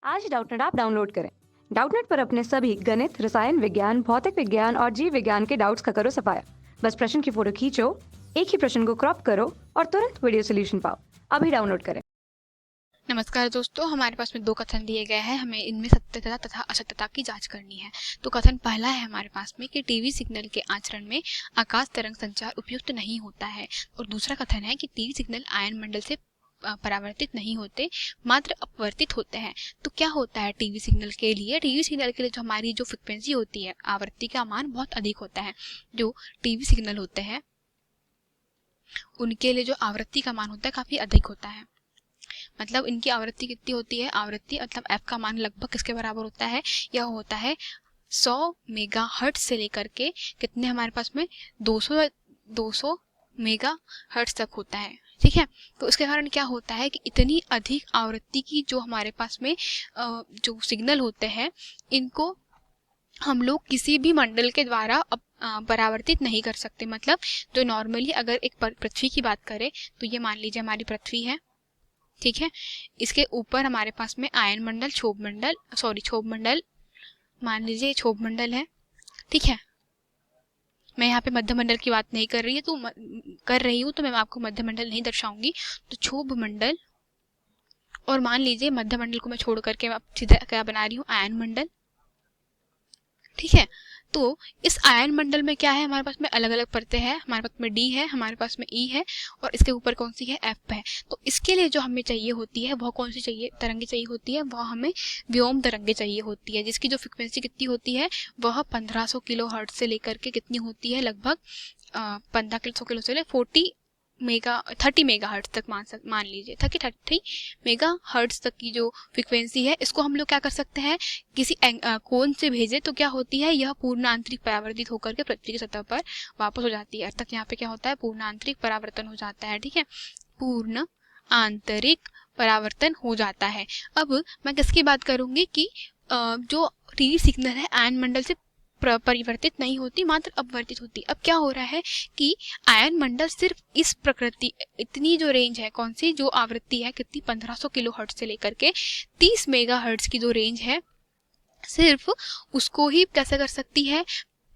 आज ही Doubtnut app download करें। Doubtnut पर अपने सभी गणित, रसायन विज्ञान, भौतिक विज्ञान और जीव विज्ञान के डाउट्स का करो सफाया। बस प्रश्न की फोटो खींचो, एक ही प्रश्न को क्रॉप करो और तुरंत वीडियो सोल्यूशन पाओ। अभी डाउनलोड करें। नमस्कार दोस्तों, हमारे पास में 2 कथन दिए गए हैं। हमें इनमें सत्यता तथा असत्यता की जांच करनी है। तो कथन पहला है हमारे पास में कि टीवी सिग्नल के आचरण में आकाश तरंग संचार उपयुक्त नहीं होता है, और दूसरा कथन है कि टीवी सिग्नल आयन मंडल से परावर्तित नहीं होते, मात्र अपवर्तित होते हैं। तो क्या होता है टीवी सिग्नल के लिए? टीवी सिग्नल के लिए जो हमारी जो फ्रिक्वेंसी होती है, आवृत्ति का मान बहुत अधिक होता है। जो टीवी सिग्नल होते हैं उनके लिए जो आवृत्ति का मान होता है काफी अधिक होता है। मतलब इनकी आवृत्ति कितनी होती है? आवृत्ति मतलब एफ का मान लगभग किसके बराबर होता है? यह होता है 100 मेगाहर्ट्ज से लेकर के कितने हमारे पास में 200 मेगाहर्ट्ज तक होता है। ठीक है, तो इसके कारण क्या होता है कि इतनी अधिक आवृत्ति की जो हमारे पास में जो सिग्नल होते हैं, इनको हम लोग किसी भी मंडल के द्वारा परावर्तित नहीं कर सकते। मतलब जो नॉर्मली अगर एक पृथ्वी की बात करें तो ये मान लीजिए हमारी पृथ्वी है, ठीक है। इसके ऊपर हमारे पास में आयन मंडल, क्षोभ मंडल, मान लीजिए क्षोभ मंडल है, ठीक है। मैं यहाँ पे मध्य मंडल की बात नहीं कर रही हूँ, तो मैं आपको मध्य मंडल नहीं दर्शाऊंगी। तो क्षोभ मंडल, और मान लीजिए मध्य मंडल को मैं छोड़ करके अब सीधा क्या बना रही हूँ? आयन मंडल, ठीक है। तो इस आयन मंडल में क्या है? हमारे पास में अलग अलग परतें हैं। हमारे पास में डी है, हमारे पास में ई है, और इसके ऊपर कौन सी है? एफ है। तो इसके लिए जो हमें चाहिए होती है वह कौन सी चाहिए? तरंगे चाहिए होती है। वह हमें व्योम तरंगे चाहिए होती है, जिसकी जो फ्रिक्वेंसी कितनी होती है? वह 1500 किलो हर्ट्ज से लेकर के कितनी होती है? लगभग 1500 किलो से ले 30 मेगा हर्ट्ज तक मान लीजिए, 30 मेगा हर्ट्ज तक की जो फ्रिक्वेंसी है, इसको हम लोग क्या कर सकते हैं? किसी कोण से भेजे तो क्या होती है? यह पूर्ण आंतरिक परावर्तित होकर के पृथ्वी की सतह पर वापस हो जाती है। अर्थात यहाँ पे क्या होता है? पूर्ण आंतरिक परावर्तन हो जाता है, ठीक है। पूर्ण आंतरिक परावर्तन हो जाता है। अब मैं किसकी बात करूंगी कि जो टीवी सिग्नल है आयन मंडल से परिवर्तित नहीं होती, मात्र अपवर्तित होती। अब क्या हो रहा है कि आयन मंडल सिर्फ इस प्रकृति, इतनी जो रेंज है, कौन सी जो आवृत्ति है, कितनी? 1500 किलो हर्ट्ज से लेकर के 30 मेगा हर्ट्ज की जो रेंज है, सिर्फ उसको ही कैसे कर सकती है?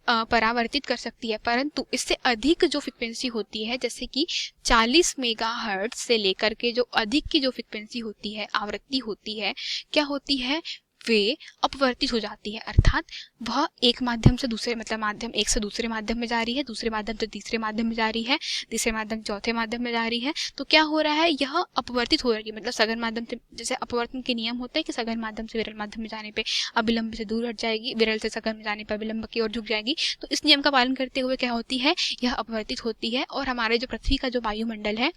परावर्तित कर सकती है। परंतु इससे अधिक जो फ्रिक्वेंसी होती है, जैसे कि 40 मेगाहर्ट्ज से लेकर के जो अधिक की जो फ्रिक्वेंसी होती है, आवृत्ति होती है, क्या होती है? वे अपवर्तित हो जाती है। अर्थात वह एक माध्यम से दूसरे, मतलब माध्यम एक से दूसरे माध्यम में जा रही है, दूसरे माध्यम से तीसरे माध्यम में जा रही है, तीसरे माध्यम चौथे माध्यम में जा रही है। तो क्या हो रहा है? यह अपवर्तित हो रही है। मतलब सघन माध्यम से, जैसे अपवर्तन के नियम होते हैं कि सघन माध्यम से विरल माध्यम में जाने पे अविलंब से दूर हट जाएगी, विरल से सघन में जाने पर विलंब की ओर झुक जाएगी। तो इस नियम का पालन करते हुए क्या होती है? यह अपवर्तित होती है, और हमारे जो पृथ्वी का जो वायुमंडल है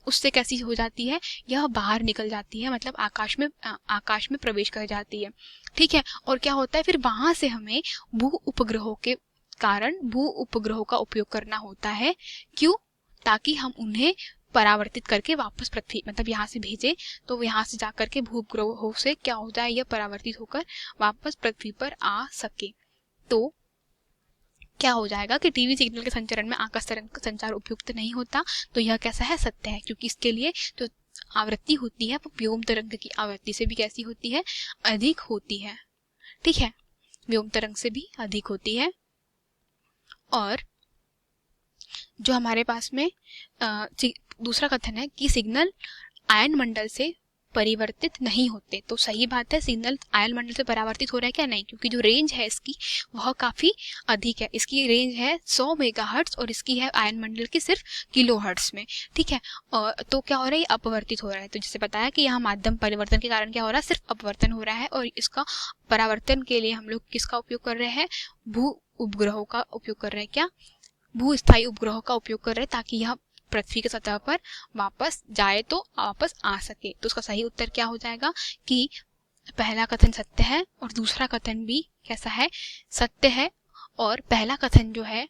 उससे कैसी हो जाती है? यह बाहर निकल जाती है, मतलब आकाश में प्रवेश कर जाती है, ठीक है। और क्या होता है फिर? वहां से हमें भू उपग्रहों के कारण भू उपग्रहों का उपयोग करना होता है। क्यों? ताकि हम उन्हें परावर्तित करके वापस पृथ्वी, मतलब यहाँ से भेजे, तो यहाँ से जाकर के भू उपग्रहों से क्या हो जाए? यह परावर्तित होकर वापस पृथ्वी पर आ सके। तो क्या हो जाएगा कि टीवी सिग्नल के संचरण में आकाश तरंग का संचार उपयुक्त नहीं होता। तो यह कैसा है? सत्य है, क्योंकि इसके लिए जो आवृत्ति होती है वो व्योम तरंग की आवृत्ति से भी कैसी होती है? अधिक होती है, ठीक है। व्योम तरंग से भी अधिक होती है। और जो हमारे पास में दूसरा कथन है कि सिग्नल आयन मंडल से परिवर्तित नहीं होते। तो सही बात है, सिग्नल आयन मंडल से परावर्तित हो रहा है क्या? नहीं, क्योंकि जो रेंज है इसकी वह काफी अधिक है। इसकी रेंज है 100 मेगाहर्ट्ज और इसकी है आयन मंडल की सिर्फ किलो हर्ट्ज में, ठीक है। और तो क्या हो रहा है? अपवर्तित हो रहा है। तो जैसे बताया कि यहाँ माध्यम परिवर्तन के कारण क्या हो रहा है? सिर्फ अपवर्तन हो रहा है, और इसका परावर्तन के लिए हम लोग किसका उपयोग कर रहे हैं? भू उपग्रहों का उपयोग कर रहे हैं। क्या? भूस्थायी उपग्रहों का उपयोग कर रहे हैं, ताकि यह पृथ्वी की सतह पर वापस जाए तो वापस आ सके। तो उसका सही उत्तर क्या हो जाएगा कि पहला कथन सत्य है और दूसरा कथन भी कैसा है? सत्य है। और पहला कथन जो है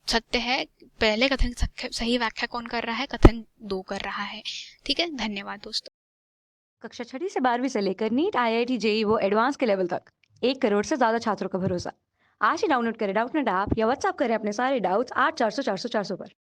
सत्य है, पहले कथन सही व्याख्या कौन कर रहा है? कथन 2 कर रहा है, ठीक है। धन्यवाद दोस्तों। कक्षा 6 से 12वीं से लेकर नीट, IIT, JEE वो एडवांस के लेवल तक 1 करोड़ से ज्यादा छात्रों का भरोसा। आज ही डाउनलोड करें डाउटनेट ऐप या व्हाट्सएप करें अपने सारे डाउट्स 8400 400 400 पर।